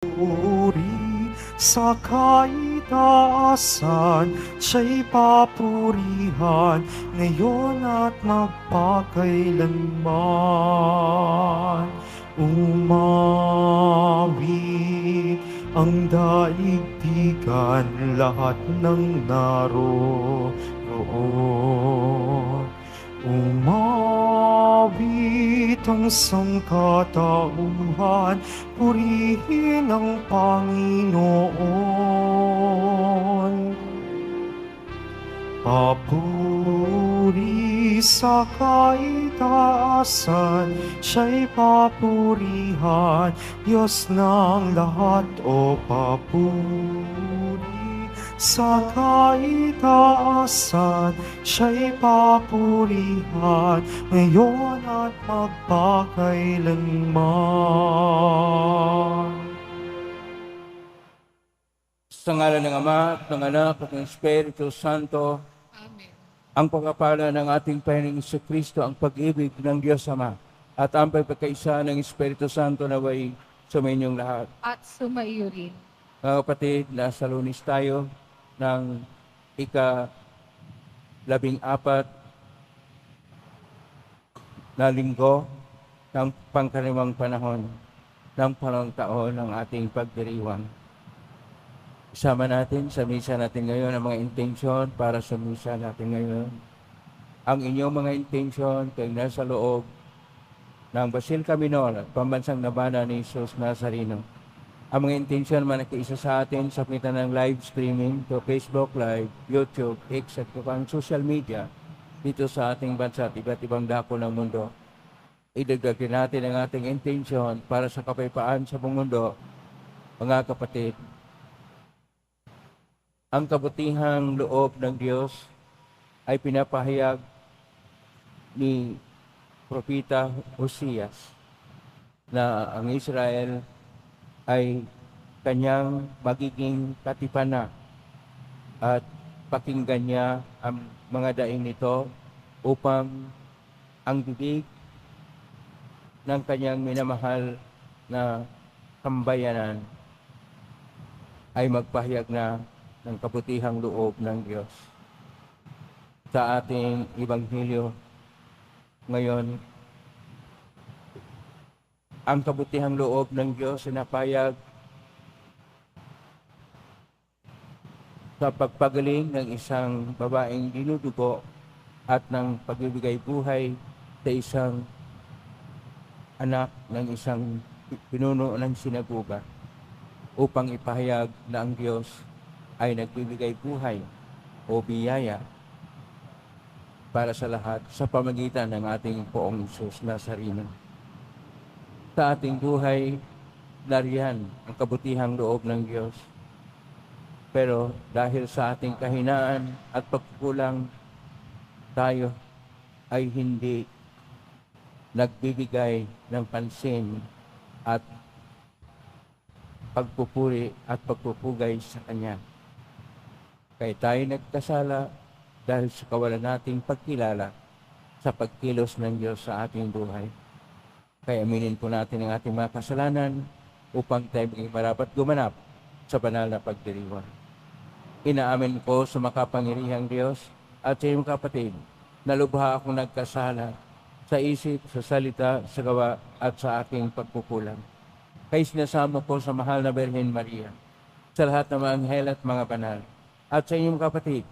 Puri sa kaitaasan, siya'y papurihan ngayon at magpakailanman. Umawit ang daigdigan, lahat ng naroon. Umawit ang sangkatauhan, purihin ang Panginoon. Papuri sa kaitaasan, siya'y papurihan, Diyos ng lahat, o papuri sa kaitaasan, siya'y papurihan ngayon at magpakailanman. Sa ngalan ng Ama, at ng Anak, at ng Espiritu Santo. Amen. Ang pagpapala ng ating Panginoong Kristo, ang pag-ibig ng Diyos Ama, at ang pagkakaisa ng Espiritu Santo naway sumayinyong lahat. At sumaiyo rin. Mga kapatid, nasa Lunes tayo ng ika-14 na linggo ng pangkalimang panahon ng panahon taon ng ating pagdiriwang. Isama natin sa misa natin ngayon ang mga intensyon para sa misa natin ngayon. Ang inyong mga intensyon kay nasa loob ng Basilica Minor at Pambansang Nabana ni Jesus Nazareno. Ang mga intensyon man nakiisa sa atin sa pamitan ng live streaming to Facebook Live, YouTube, X at pang social media dito sa ating bansa at iba't ibang dako ng mundo. Idagdag natin ang ating intensyon para sa kapayapaan sa buong mundo. Mga kapatid, ang kabutihang loob ng Diyos ay pinapahayag ni Propeta Hosias na ang Israel ay kanyang magiging katipana at pakinggan niya ang mga daing nito upang ang bibig ng kanyang minamahal na kambayanan ay magpahayag na ng kabutihang loob ng Diyos. Sa ating Ebanghelyo ngayon, ang kabutihang loob ng Diyos ay napayag sa pagpagaling ng isang babaeng dinudugo at ng pagbibigay buhay sa isang anak ng isang pinuno ng sinagoga upang ipahayag na ang Diyos ay nagbibigay buhay o biyaya para sa lahat sa pamagitan ng ating Poong Jesus Nazareno. Sa ating buhay, nariyan ang kabutihang loob ng Diyos. Pero dahil sa ating kahinaan at pagkukulang, tayo ay hindi nagbibigay ng pansin at pagpupuri at pagpupugay sa Kanya. Kaya tayo nagkasala dahil sa kawalan nating pagkilala sa pagkilos ng Diyos sa ating buhay. Kaya aminin po natin ang ating mga kasalanan upang tayo maging marapat gumanap sa banal na pagdiriwang. Inaamin ko sa makapangyarihang Diyos at sa iyong kapatid na lubha akong nagkasala sa isip, sa salita, sa gawa at sa aking pagkukulang. Kaya sinasama ko sa mahal na Birhen Maria, sa lahat ng mga anghel at mga banal, at sa inyong kapatid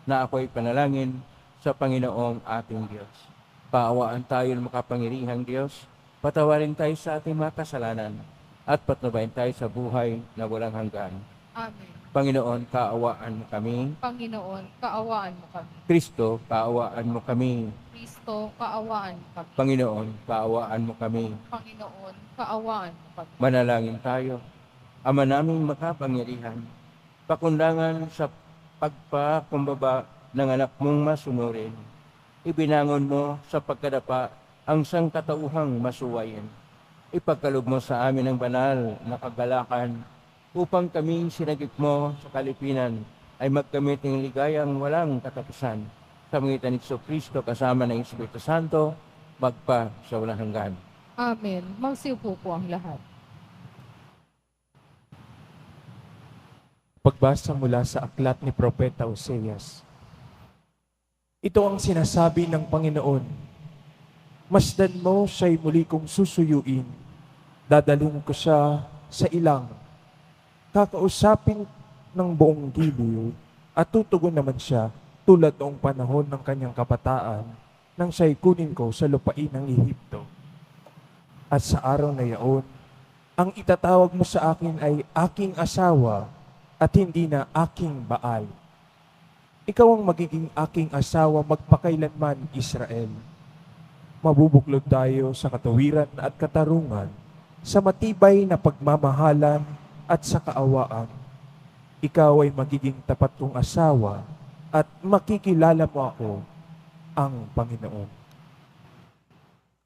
na ako'y panalangin sa Panginoong ating Diyos. Paawaan tayo ng makapangyarihang Diyos, patawarin tayo sa ating mga kasalanan, at patnubayan tayo sa buhay na walang hanggan. Amen. Panginoon, kaawaan mo kami. Panginoon, kaawaan mo kami. Kristo, kaawaan mo kami. Kristo, kaawaan mo kami. Panginoon, kaawaan mo kami. Panginoon, kaawaan mo kami. Manalangin tayo. Ama naming makapangyarihan, pakundangan sa pagpakumbaba ng anak mong masunurin. Ibinangon mo sa pagkadapa ang sangkatauhang masuwayin. Ipagkaloob mo sa amin ang banal na kagalakan upang kami sinagip mo sa kalipinan ay magkamit ng ligayang walang katapusan. Sa pangitan ni Kristo kasama ng Espiritu Santo, magpa sa walang hanggan. Amen. Magsiupo po ang lahat. Pagbasa mula sa aklat ni Propeta Oseas. Ito ang sinasabi ng Panginoon. Masdan mo siya'y muli kong susuyuin. Dadalhin ko siya sa ilang. Kakausapin ng buong giliw at tutugon naman siya tulad noong panahon ng kanyang kabataan nang siya'y kunin ko sa lupain ng Ehipto. At sa araw na yaon, ang itatawag mo sa akin ay aking asawa at hindi na aking Baal. Ikaw ang magiging aking asawa magpakailanman, Israel. Mabubuklod tayo sa katawiran at katarungan, sa matibay na pagmamahalan at sa kaawaan. Ikaw ay magiging tapat kong asawa at makikilala mo ako, ang Panginoon.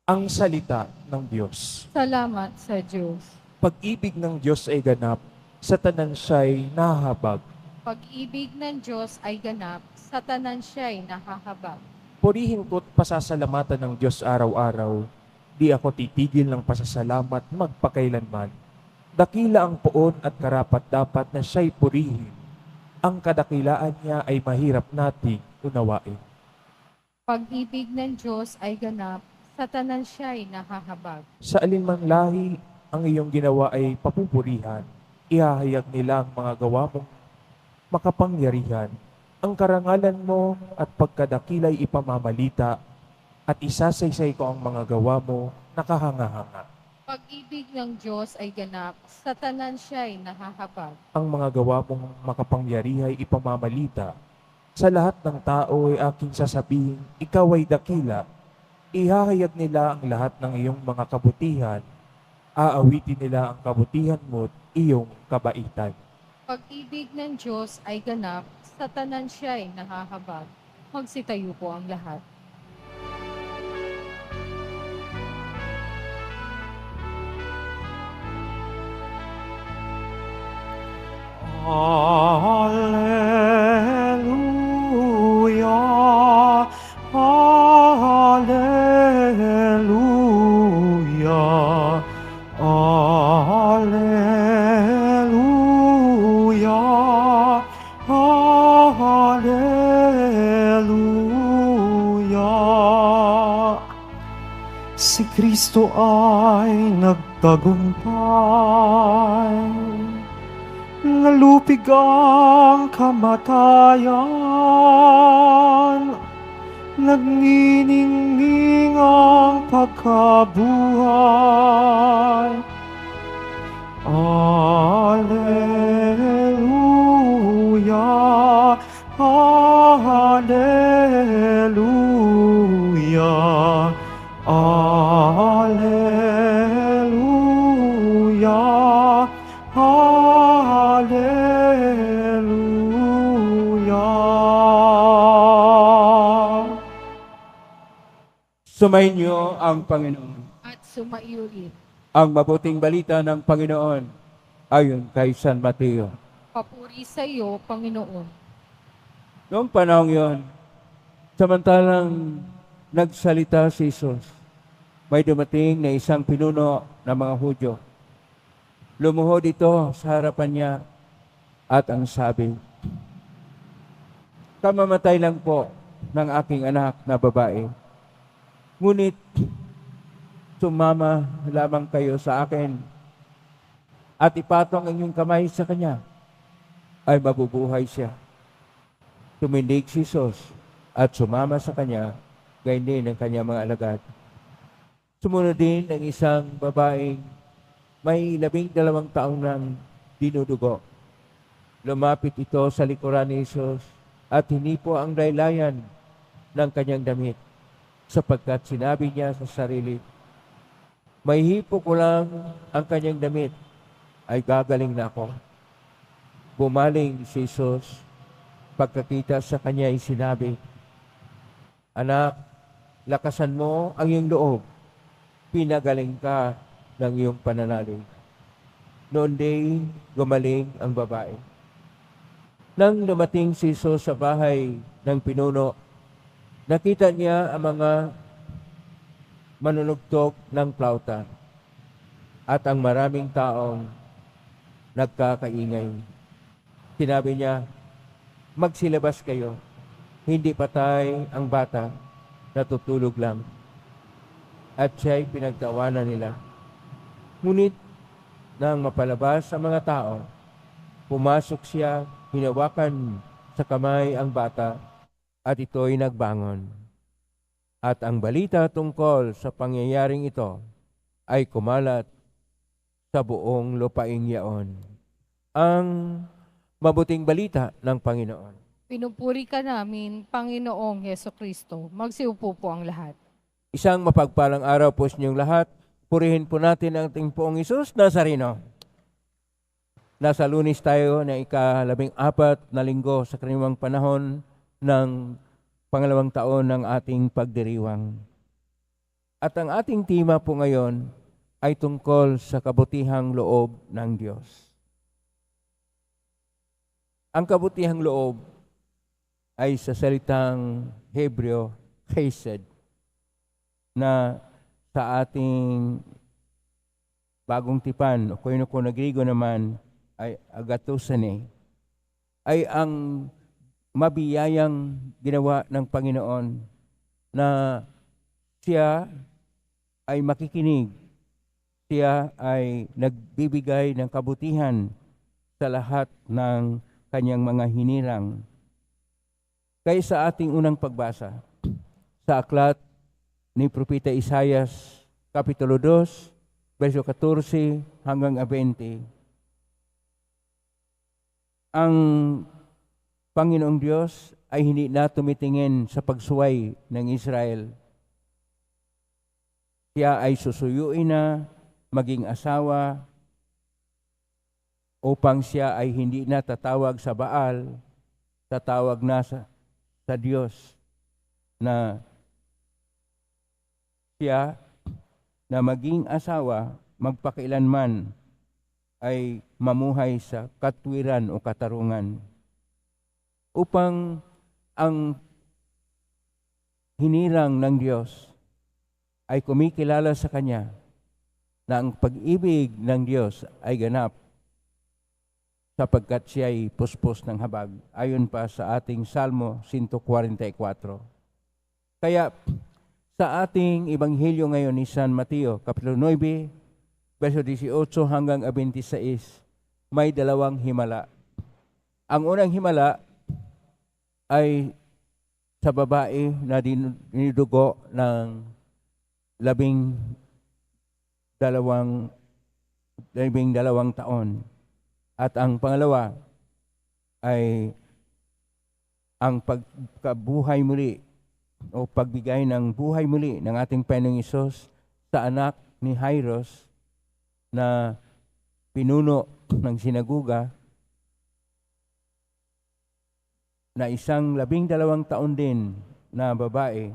Ang salita ng Diyos. Salamat sa Diyos. Pag-ibig ng Diyos ay ganap, sa tanan siya'y nahahabag. Pag-ibig ng Diyos ay ganap, sa tanan siya'y nahahabag. Purihin ko't pasasalamatan ng Diyos araw-araw. Di ako titigil ng pasasalamat magpakailanman. Dakila ang poon at karapat-dapat na siya'y purihin. Ang kadakilaan niya ay mahirap nating unawain. Pag-ibig ng Diyos ay ganap, sa tanan siya'y nahahabag. Sa alinmang lahi, ang iyong ginawa ay papupurihan. Ihahayag nila ang mga gawa mong makapangyarihan. Ang karangalan mo at pagkadakila'y ipamamalita at isasaysay ko ang mga gawa mo nakahanga-hanga. Pag-ibig ng Diyos ay ganap, sa tanan siya'y nahahabag. Ang mga gawa mong makapangyarihan ay ipamamalita. Sa lahat ng tao ay aking sasabihin, ikaw ay dakila. Ihahayag nila ang lahat ng iyong mga kabutihan. Aawitin nila ang kabutihan mo't iyong kabaitan. Pag-ibig ng Diyos ay ganap, sa tanan siya'y nahahabag. Magsitayo po ang lahat. Alleluia, alleluia, alleluia, alleluia. Si Kristo ay nagtagumpay, nalupig ang kamatayan, nagniningning ang pagkabuhay. Alleluia, alleluia, alleluia, alleluia. Sumayin niyo ang Panginoon. At sumaiyo rin. Ang mabuting balita ng Panginoon ayon kay San Mateo. Papuri sa iyo, Panginoon. Noong panahon yon, samantalang nagsalita si Jesus, may dumating na isang pinuno ng mga Hudyo. Lumuhod ito sa harapan niya at ang sabi, kamamatay lang po ng aking anak na babae. Ngunit sumama lamang kayo sa akin at ipatong ang inyong kamay sa kanya, ay mabubuhay siya. Tumindig si Jesus at sumama sa kanya, gayon din ang kanyang mga alagad. Sumunod din ang isang babaeng may 12 taong nang dinudugo. Lumapit ito sa likuran ni Jesus at hinipo ang laylayan ng kanyang damit, sapagkat sinabi niya sa sarili, may hipo ko lang ang kanyang damit, ay gagaling na ako. Bumaling si Jesus, pagkakita sa kanya ay sinabi, anak, lakasan mo ang iyong loob, pinagaling ka ng iyong pananalig. Noon din, gumaling ang babae. Nang dumating si Jesus sa bahay ng pinuno, nakita niya ang mga manunugtog ng plauta at ang maraming taong nagkakaingay. Sinabi niya, magsilabas kayo. Hindi patay ang bata, natutulog lang. At siya'y pinagtawanan nila. Ngunit nang mapalabas ang mga tao, pumasok siya, hinawakan sa kamay ang bata, at ito'y nagbangon. At ang balita tungkol sa pangyayaring ito ay kumalat sa buong lupaing yaon. Ang mabuting balita ng Panginoon. Pinupuri ka namin, Panginoong Heso Kristo. Magsiupo po ang lahat. Isang mapagpalang araw po sa inyong lahat. Purihin po natin ang ating Poong Isus Nazareno. Nasa Lunes tayo na ika-14 na linggo sa karaniwang panahon ng pangalawang taon ng ating pagdiriwang. At ang ating tema po ngayon ay tungkol sa kabutihang loob ng Diyos. Ang kabutihang loob ay sa salitang Hebreo, chesed, na sa ating bagong tipan, o kung na Griego naman, ay agathosane, ay ang mabiyayang ginawa ng Panginoon na siya ay makikinig, siya ay nagbibigay ng kabutihan sa lahat ng kanyang mga hinirang. Kaya sa ating unang pagbasa, sa aklat ni Propeta Isaias, Kapitulo 2, verso 14 hanggang 20, ang Panginoong Diyos ay hindi na tumitingin sa pagsuway ng Israel. Siya ay susuyuin na maging asawa upang siya ay hindi na tatawag sa Baal, tatawag na sa Diyos, na siya na maging asawa magpakailanman ay mamuhay sa katwiran o katarungan, upang ang hinirang ng Diyos ay kumikilala sa Kanya na ang pag-ibig ng Diyos ay ganap sapagkat siya ay puspos ng habag, ayon pa sa ating Salmo 144. Kaya sa ating Ebanghelyo ngayon ni San Mateo, Kapitulo 9, verso 18 hanggang 26, may dalawang himala. Ang unang himala ay sa babae na dinidugo ng 12 taon. At ang pangalawa ay ang pagkabuhay muli o pagbigay ng buhay muli ng ating Panginoong Hesus sa anak ni Jairus na pinuno ng sinaguga, na isang 12 taon din na babae,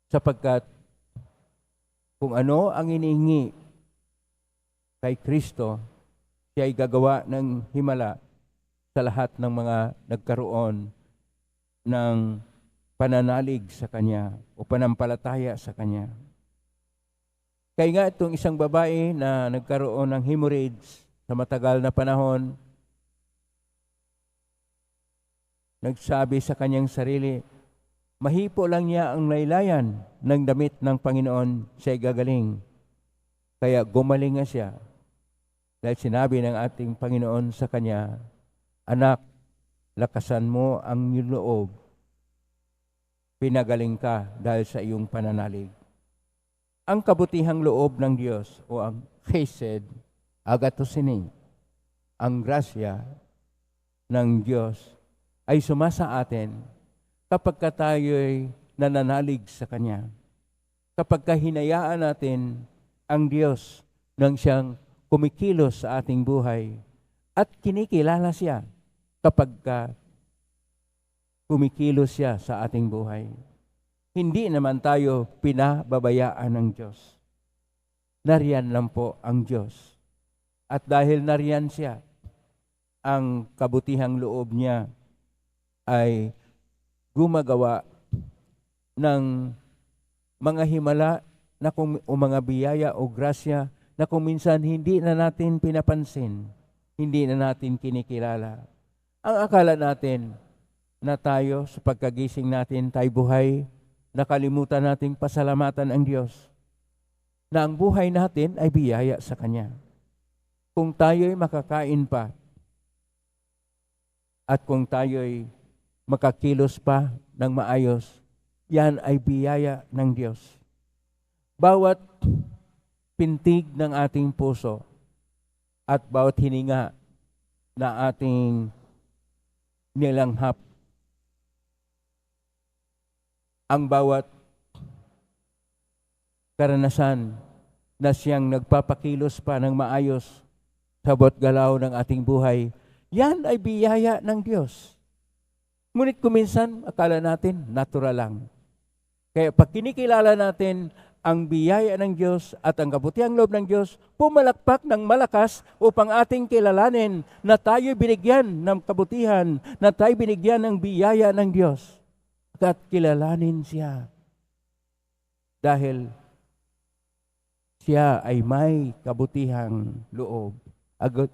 sapagkat kung ano ang inihingi kay Kristo, siya ay gagawa ng himala sa lahat ng mga nagkaroon ng pananalig sa Kanya o panampalataya sa Kanya. Kaya nga itong isang babae na nagkaroon ng hemorrhage sa matagal na panahon, nagsabi sa kanyang sarili, mahipo lang niya ang laylayan ng damit ng Panginoon, siya'y gagaling. Kaya gumaling nga siya. Dahil sinabi ng ating Panginoon sa kanya, anak, lakasan mo ang iyong loob. Pinagaling ka dahil sa iyong pananalig. Ang kabutihang loob ng Diyos o ang chesed, agathosine, ang grasya ng Diyos ay sumasa atin kapag tayo'y nananalig sa Kanya. Kapag hinayaan natin ang Diyos nang siyang kumikilos sa ating buhay at kinikilala siya kapag kumikilos siya sa ating buhay. Hindi naman tayo pinababayaan ng Diyos. Nariyan lang po ang Diyos. At dahil nariyan siya, ang kabutihang loob niya ay gumagawa ng mga himala na o mga biyaya o grasya na kung minsan hindi na natin pinapansin, hindi na natin kinikilala. Ang akala natin na tayo sa pagkagising natin, tayo buhay, nakalimutan nating pasalamatan ang Diyos na ang buhay natin ay biyaya sa Kanya. Kung tayo'y makakain pa at kung tayo'y makakilos pa ng maayos, yan ay biyaya ng Diyos. Bawat pintig ng ating puso at bawat hininga na ating nilanghap, ang bawat karanasan na siyang nagpapakilos pa ng maayos sa bawat galaw ng ating buhay, yan ay biyaya ng Diyos. Ngunit kuminsan, akala natin, natural lang. Kaya pag kinikilala natin ang biyaya ng Diyos at ang kabutihang loob ng Diyos, pumalakpak ng malakas upang ating kilalanin na tayo binigyan ng kabutihan, na tayo binigyan ng biyaya ng Diyos. At kilalanin siya. Dahil siya ay may kabutihang loob. Agot,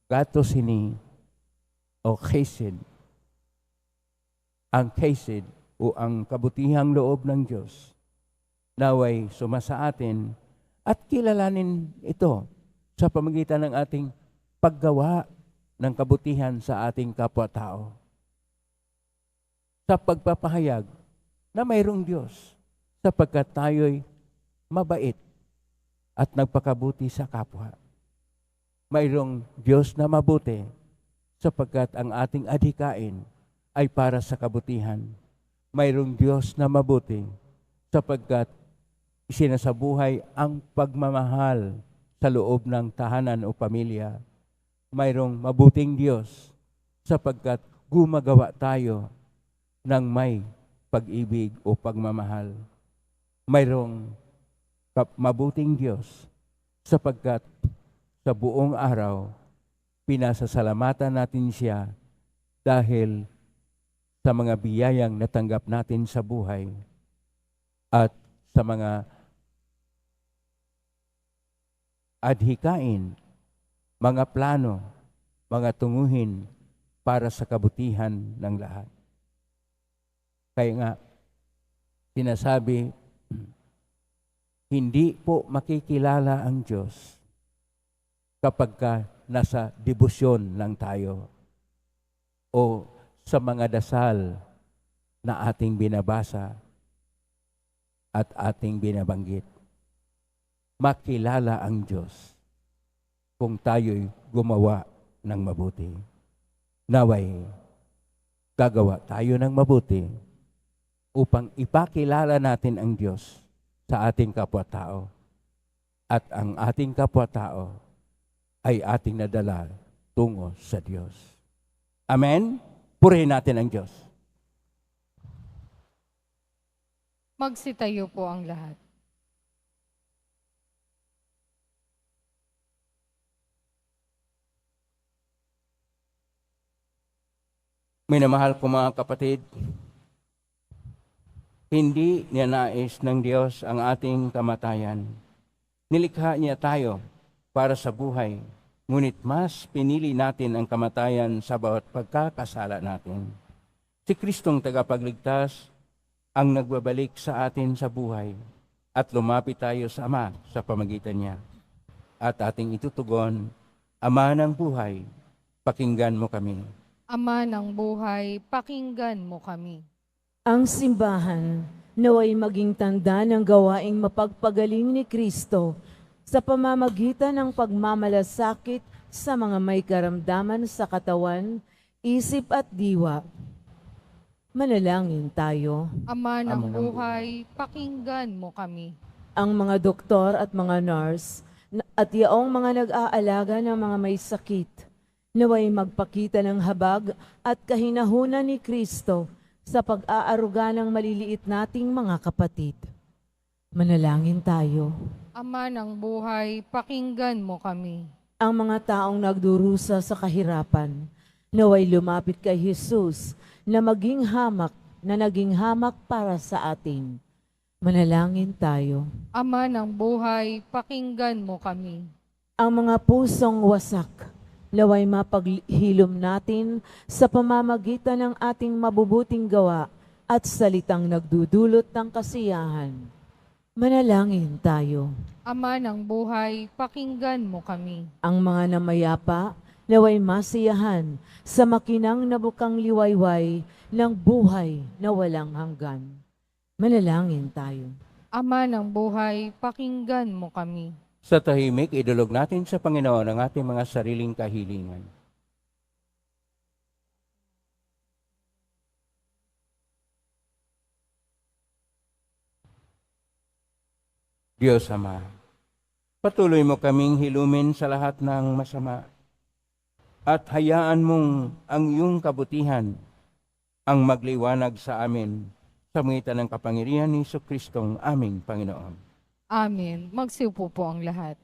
gatos ini o chesed. Ang chesed o ang kabutihang loob ng Diyos naway sumasa atin at kilalanin ito sa pamagitan ng ating paggawa ng kabutihan sa ating kapwa-tao. Sa pagpapahayag na mayroong Diyos sapagkat tayo'y mabait at nagpakabuti sa kapwa. Mayroong Diyos na mabuti sapagkat ang ating adhikain ay para sa kabutihan. Mayroong Diyos na mabuti sapagkat isinasabuhay ang pagmamahal sa loob ng tahanan o pamilya. Mayroong mabuting Diyos sapagkat gumagawa tayo ng may pag-ibig o pagmamahal. Mayroong mabuting Diyos sapagkat sa buong araw pinasasalamatan natin siya dahil sa mga biyayang natanggap natin sa buhay at sa mga adhikain, mga plano, mga tunguhin para sa kabutihan ng lahat. Kaya nga, sinasabi, hindi po makikilala ang Diyos kapag ka nasa debosyon lang tayo o sa mga dasal na ating binabasa at ating binabanggit. Makilala ang Diyos kung tayo'y gumawa ng mabuti. Naway, gagawa tayo ng mabuti upang ipakilala natin ang Diyos sa ating kapwa-tao. At ang ating kapwa-tao ay ating nadala tungo sa Diyos. Amen? Purihin natin ang Diyos. Magsitayo po ang lahat. Minamahal ko mga kapatid, hindi niya nais ng Diyos ang ating kamatayan. Nilikha niya tayo para sa buhay, ngunit mas pinili natin ang kamatayan sa bawat pagkakasala natin. Si Kristong tagapagligtas ang nagbabalik sa atin sa buhay at lumapit tayo sa Ama sa pamagitan niya. At ating itutugon, Ama ng buhay, pakinggan mo kami. Ama ng buhay, pakinggan mo kami. Ang simbahan naway maging tanda ng gawaing mapagpagaling ni Kristo sa pamamagitan ng pagmamalasakit sa mga may karamdaman sa katawan, isip at diwa. Manalangin tayo. Ama ng Ama ng buhay, pakinggan mo kami. Ang mga doktor at mga nurse at yaong mga nag-aalaga ng mga may sakit, naway magpakita ng habag at kahinahunan ni Kristo sa pag-aaruga ng maliliit nating mga kapatid. Manalangin tayo. Ama ng buhay, pakinggan mo kami. Ang mga taong nagdurusa sa kahirapan, naway lumapit kay Jesus na maging hamak, na naging hamak para sa atin. Manalangin tayo. Ama ng buhay, pakinggan mo kami. Ang mga pusong wasak, Laway mapaghilom natin sa pamamagitan ng ating mabubuting gawa at salitang nagdudulot ng kasiyahan. Manalangin tayo. Ama ng buhay, pakinggan mo kami. Ang mga namayapa, laway masiyahan sa makinang nabukang liwayway ng buhay na walang hanggan. Manalangin tayo. Ama ng buhay, pakinggan mo kami. Sa tahimik, idulog natin sa Panginoon ang ating mga sariling kahilingan. Diyos Ama, patuloy mo kaming hilumin sa lahat ng masama at hayaan mong ang iyong kabutihan ang magliwanag sa amin sa pagitan ng kapangyarihan ni Jesucristong aming Panginoon. Amen. Magsiupo po ang lahat.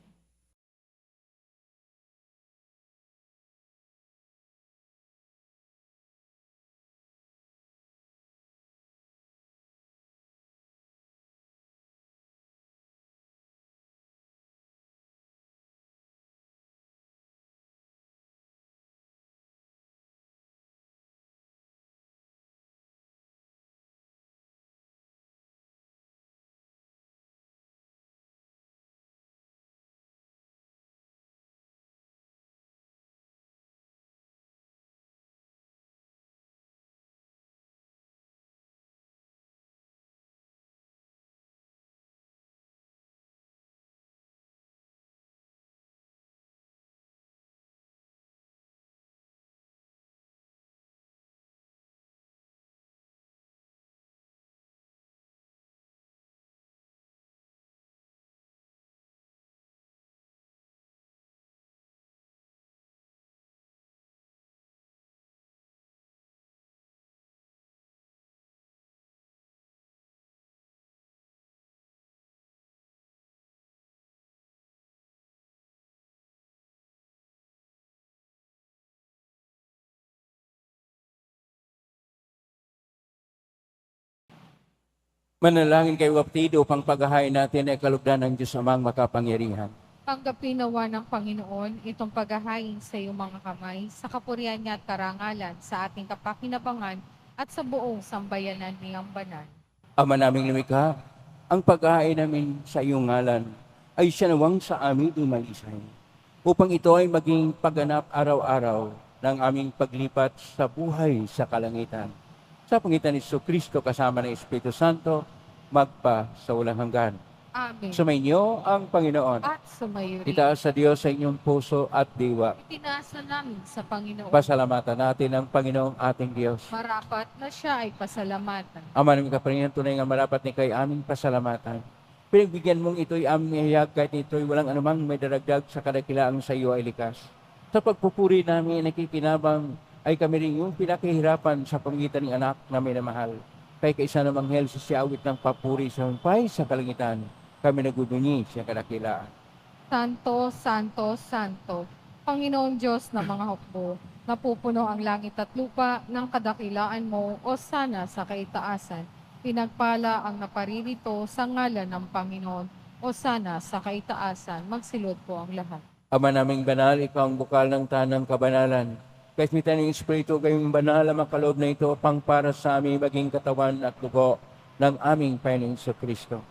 Manalangin kay Waptido upang paghahain natin ay kalugdan ng Diyos Amang makapangyarihan. Tanggapin nawa ng Panginoon itong paghahain sa iyong mga kamay, sa kapurihan niya at karangalan, sa ating kapakinabangan at sa buong sambayanan niyang banal. Ama naming lumikha, ang paghahain namin sa iyong ngalan ay siya nawang sa amin dumalisay, upang ito ay maging pagganap araw-araw ng aming paglipat sa buhay sa kalangitan. Sa pangitan ni Jesucristo kasama ng Espiritu Santo, magpa sa walang hanggan. Amen. Sumainyo ang Panginoon. At sumayo rin. Itaas sa Diyos sa inyong puso at diwa. Itinaasa namin sa Panginoon. Pasalamatan natin ang Panginoong ating Diyos. Marapat na siya ay pasalamatan. Ama namin kaparingan, tunay nga marapat ni kay aming pasalamatan. Pinagbigyan mong ito'y aming ihayag kahit ito'y walang anumang may daragdag sa kadakilaan sa iyo ay likas. Sa pagpupuri namin nakikinabang ay kami rin yung pinakihirapan sa pamagitan ng anak na minamahal. Kay kaisa namang hel sa siawit ng papuri sa humpay sa kalangitan, kami nagudunyi sa kadakilaan. Santo, Santo, Santo, Panginoon Diyos ng mga hukbo, napupuno ang langit at lupa ng kadakilaan mo o sana sa kaitaasan. Pinagpala ang naparirito sa ngalan ng Panginoon o sana sa kaitaasan. Magsilod po ang lahat. Ama naming banal, ikaw ang bukal ng tanang kabanalan. Kahit mitan ng Espiritu, kayong banal ang makaloob na ito pang para sa aming maging katawan at dugo ng aming Panginoong Kristo.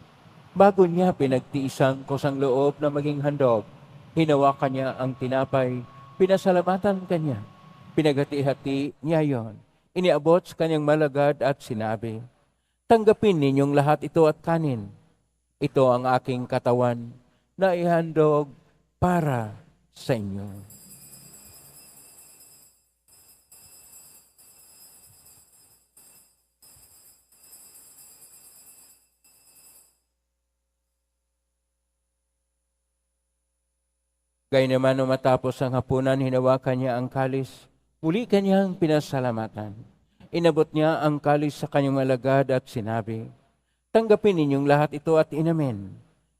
Bago niya pinagtiisang kusang loob na maging handog, hinawakan niya ang tinapay, pinasalamatan kanya, pinaghati-hati niya yon, iniabot sa kanyang malagad at sinabi, tanggapin ninyong lahat ito at kanin. Ito ang aking katawan na ihandog para sa inyo. Gaya naman nung matapos ang hapunan, hinawakan niya ang kalis. Muli kanyang pinasalamatan. Inabot niya ang kalis sa kanyang alagad at sinabi, tanggapin ninyong lahat ito at inamin.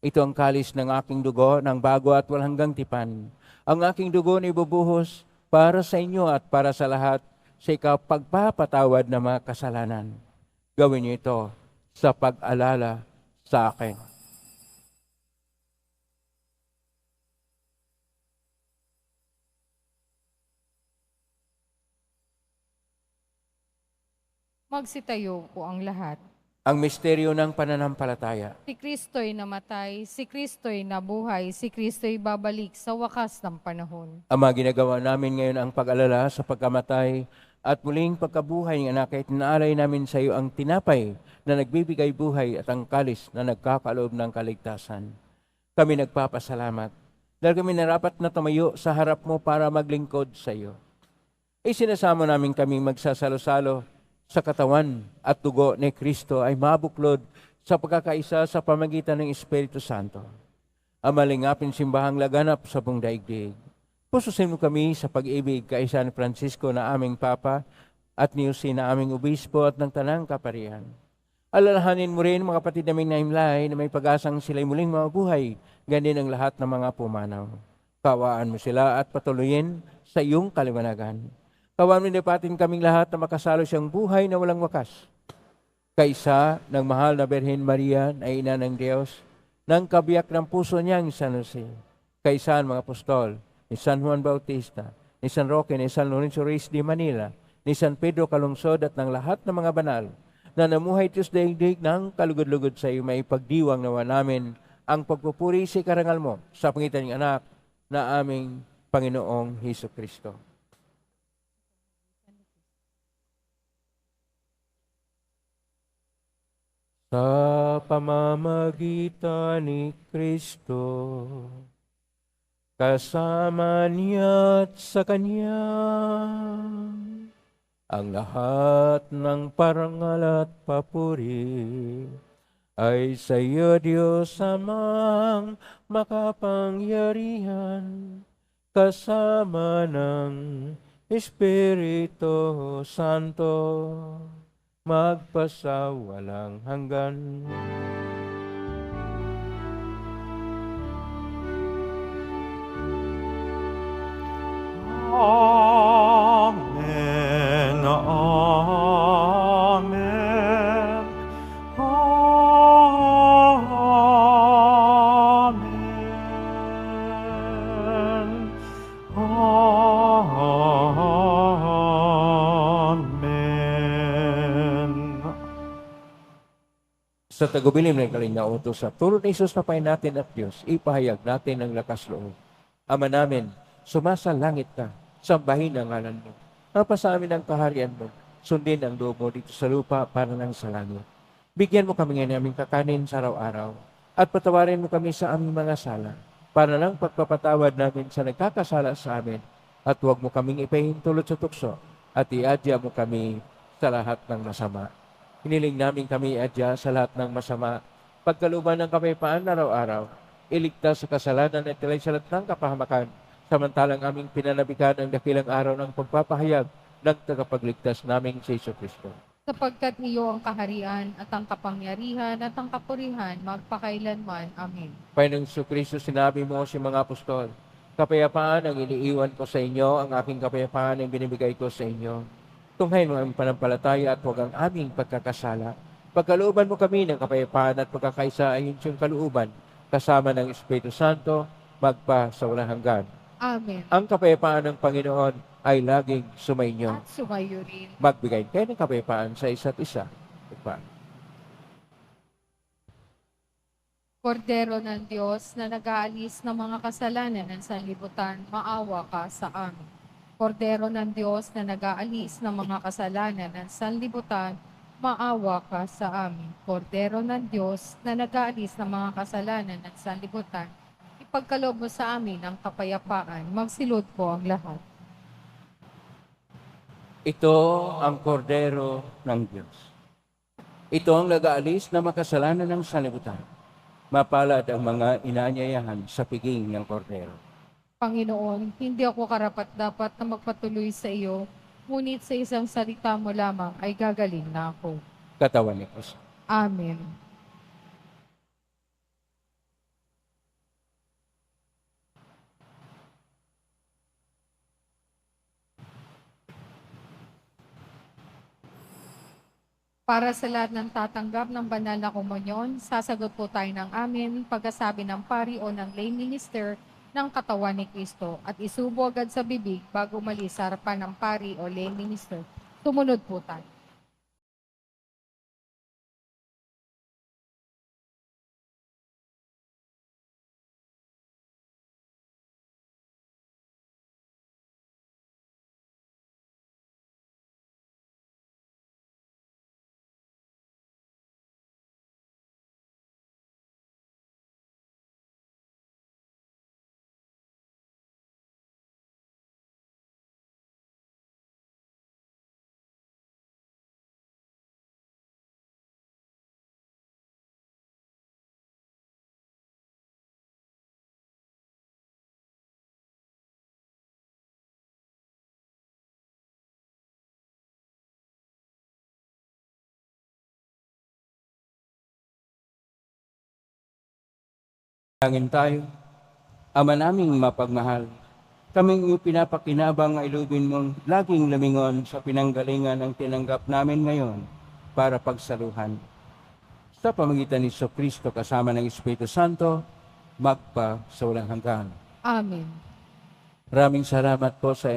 Ito ang kalis ng aking dugo ng bago at walang hanggang tipan. Ang aking dugo na ibubuhos para sa inyo at para sa lahat sa ikapagpapatawad ng mga kasalanan. Gawin niyo ito sa pag-alala sa akin. Magsitayo po ang lahat. Ang misteryo ng pananampalataya. Si Kristo'y namatay, si Kristo'y nabuhay, si Kristo'y babalik sa wakas ng panahon. Ama, ginagawa namin ngayon ang pag-alala sa pagkamatay at muling pagkabuhay ng anak at inaalay namin sa iyo ang tinapay na nagbibigay buhay at ang kalis na nagkakaloob ng kaligtasan. Kami nagpapasalamat dahil kami narapat na tumayo sa harap mo para maglingkod sa iyo. Isinasamo namin kaming magsasalo-salo sa katawan at dugo ni Kristo ay mabuklod sa pagkakaisa sa pamagitan ng Espiritu Santo. Ang malingapin simbahang laganap sa buong daigdig. Pususin mo kami sa pag-ibig kaisa ni Francisco na aming Papa at ni Jose na aming Obispo at ng Tanang Kaparian. Alalahanin mo rin mga kapatid naming naimlay na may pag-asang sila'y muling mabuhay, ganin ang lahat ng mga pumanaw. Kawaan mo sila at patuloyin sa iyong kaliwanagan. Kawaan mo nipatin kaming lahat na makasalo siyang buhay na walang wakas. Kaisa ng mahal na Birhen Maria na ina ng Diyos, ng kabiyak ng puso niyang San Jose, kaisa ng mga apostol, ni San Juan Bautista, ni San Roque, ni San Lorenzo Reyes de Manila, ni San Pedro Calungsod at ng lahat ng mga banal na namuhay Diyos daigdig ng kalugod-lugod sa iyo, may pagdiwang nawa namin ang pagpupuri sa karangal mo sa pangitan ng anak na aming Panginoong Hesus Kristo. Sa pamamagitan ni Kristo, kasama niya at sa Kanya, ang lahat ng parangal at papuri ay sa iyo, Diyos Amang makapangyarihan, kasama ng Espiritu Santo, magpasawalang hanggan. Amen. Amen. Amen. Amen. Sa tagubilin ng kalinautos sa tulad ni Jesus na Panginoon natin at Diyos, ipahayag natin ang lakas loob. Ama namin, sumasalangit ka, sambahin ang ngalan mo. Mapa sa amin ang kaharian mo, sundin ang loob mo dito sa lupa para nang sa langit. Bigyan mo kami ng aming kakanin sa araw-araw, at patawarin mo kami sa aming mga sala, para nang pagpapatawad namin sa nagkakasala sa amin, at huwag mo kaming ipahintulot sa tukso, at iadya mo kami sa lahat ng masama. Hiniling namin kami iadya sa lahat ng masama, pagkaluban ng kapayapaan araw-araw, iligtas sa kasalanan at ilay sa lahat ng kapahamakan, samantalang aming pinanabikan ang dakilang araw ng pagpapahayag ng tagapagligtas naming si Hesus Kristo. Sapagkat iyo ang kaharian at ang kapangyarihan at ang kapurihan magpakailanman. Amen. Panginoong Hesus Kristo, sinabi mo si mga apostol, kapayapaan ang iniiwan ko sa inyo, ang aking kapayapaan ang binibigay ko sa inyo. Tunghayin mo ang panampalataya at huwag ang aming pagkakasala. Pagkalooban mo kami ng kapayapaan at pagkakaisa ayon sa iyong kalooban, kasama ng Espiritu Santo, magpa sa walang hanggan. Amen. Ang kapayapaan ng Panginoon ay laging sumainyo. At sumayo rin. Magbigay kayo ng kapayapaan sa isa't isa. Kordero ng Diyos na nag-aalis ng mga kasalanan ng sanlibutan, maawa ka sa amin. Kordero ng Diyos na nag-aalis ng mga kasalanan ng sanlibutan, maawa ka sa amin. Kordero ng Diyos na nag-aalis ng mga kasalanan ng sanlibutan, ipagkaloob mo sa amin ang kapayapaan. Magsilod po ang lahat. Ito ang kordero ng Diyos. Ito ang nag-aalis na makasalanan ng sanlibutan. Mapalad ang mga inaanyayahan sa piging ng kordero. Panginoon, hindi ako karapat-dapat na magpatuloy sa iyo, ngunit sa isang salita mo lamang ay gagaling na ako. Katawan ni Kristo. Amen. Para sa lahat ng tatanggap ng banal na komunyon, sasagot po tayo ng amin pagkasabi ng pari o ng lay minister ng katawan ni Kristo at isubo agad sa bibig bago umalis sa harapan ng pari o lay minister. Tumunod po tayo. Langin tayo, Ama naming mapagmahal, kaming iyong pinapakinabang ay lubin mong laging lumingon sa pinanggalingan ang tinanggap namin ngayon para pagsaluhan. Sa pamagitan ni Kristo kasama ng Espiritu Santo, magpa sa walang hanggan. Amen. Maraming salamat po sa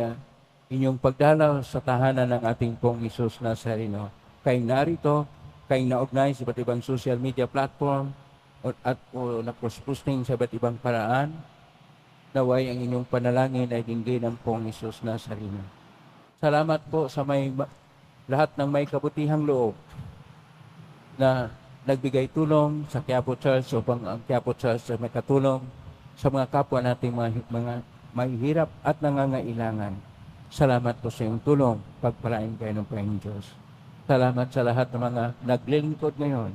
inyong pagdalaw sa tahanan ng ating pong Isus Nazareno. Kayong narito, kayong naugnay sa iba't ibang social media platform at na-posting sa iba't ibang paraan, naway ang inyong panalangin ay dinggin ng pong Isus Nazareno. Salamat po sa lahat ng may kabutihang loob na nagbigay tulong sa Quiapo Church upang ang Quiapo Church ay may katulong sa mga kapwa nating mga mahihirap at nangangailangan. Salamat po sa iyong tulong. Pagpalain kayo ng Panginoon Diyos. Salamat sa lahat ng mga naglilingkod ngayon.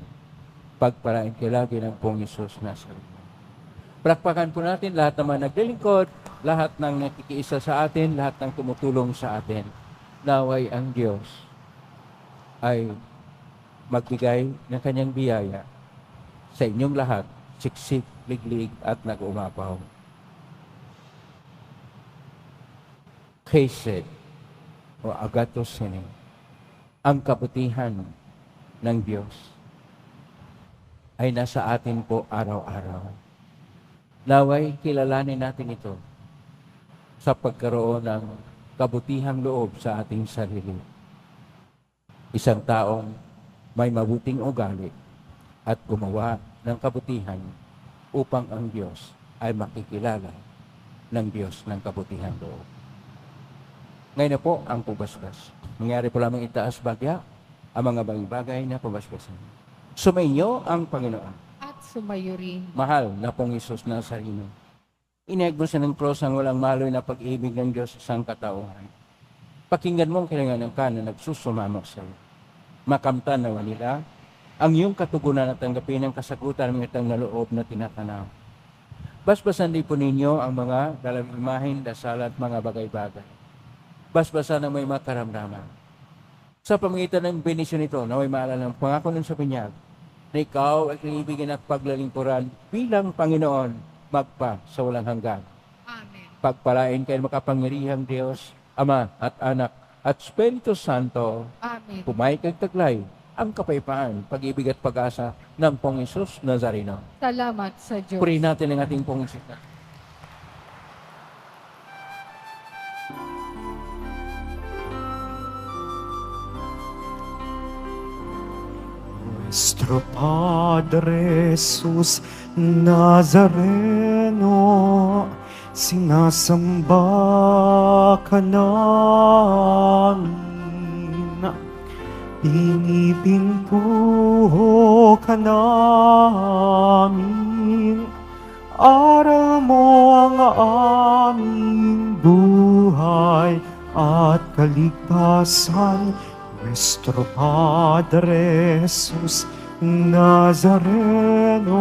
Pagpalain kayo lagi ng pong Isus Nazareno. Palakpakan po natin lahat ng mga naglilingkod, lahat ng nakikiisa sa atin, lahat ng tumutulong sa atin. Naway ang Diyos ay magbigay ng kanyang biyaya sa inyong lahat, siksik, liglig at nag-umapaw. Chesed o agathos sine, ang kabutihan ng Diyos ay nasa atin po araw-araw. Naway kilalanin natin ito sa pagkaroon ng kabutihang loob sa ating sarili. Isang taong may mabuting ugali at gumawa ng kabutihan upang ang Diyos ay makikilala ng Diyos ng kabutihang loob. Ngayon na po ang pubasbas. Nangyari po lamang itaas bagya ang mga bagay na pubasbasan. Sumainyo ang Panginoon. At sumayo rin. Mahal na pong Isus Nazareno. Inegbo sa ng cross ang walang maloy na pag-ibig ng Diyos sa sangkatauhan. Pakinggan mong kailangan ka na nagsusumamang sa iyo. Makamtan nawa nila ang iyong katugunan at tanggapin ang kasagutan ng itang naloob na tinatanaw. Basbasan din po ninyo ang mga dalang imahin, dasal at mga bagay-bagay. Basbasan ang may makaramdaman. Sa pamagitan ng benisyon ito, na may maalala ng pangako nun sa binyag, na ikaw ay kaibigan at paglalingkuran bilang Panginoon magpa sa walang hanggan. Amen. Pagpalain kayo makapangyarihang Diyos, Ama at Anak at Espiritu Santo, Amen. pumay kag taglay ang kapayapaan, pag-ibig at pag-asa ng Pong Isus Nazareno. Salamat sa Diyos. Purihin natin ang ating Pong Isus. Nuestro Padre Jesus Nazareno, sinasamba ka namin, pinipintuho ka namin, aral mo ang aming buhay at kaligtasan. Nuestro Padre Jesus Nazareno,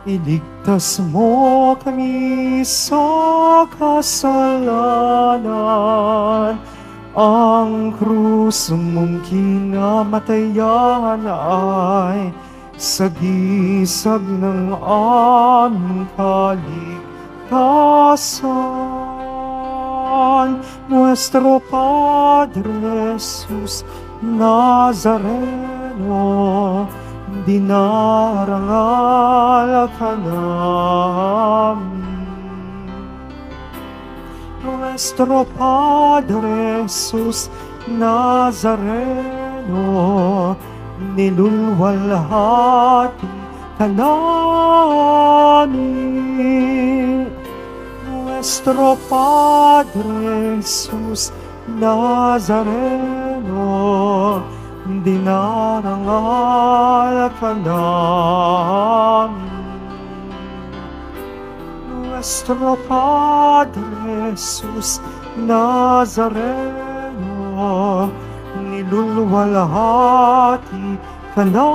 iligtas mo kami sa kasalanan. Ang krus mong kinamatayan ay sagisag ng aming kaligtasan. Nuestro Padre Jesus Nazareno, dinarangal ka namin. Nuestro Padre Jesus Nazareno, nilulwalhati ka namin. Nuestro Padre Jesus Nazareno, dinarangal ka namin. Nuestro Padre Jesus Nazareno, nilulwalhati ka namin.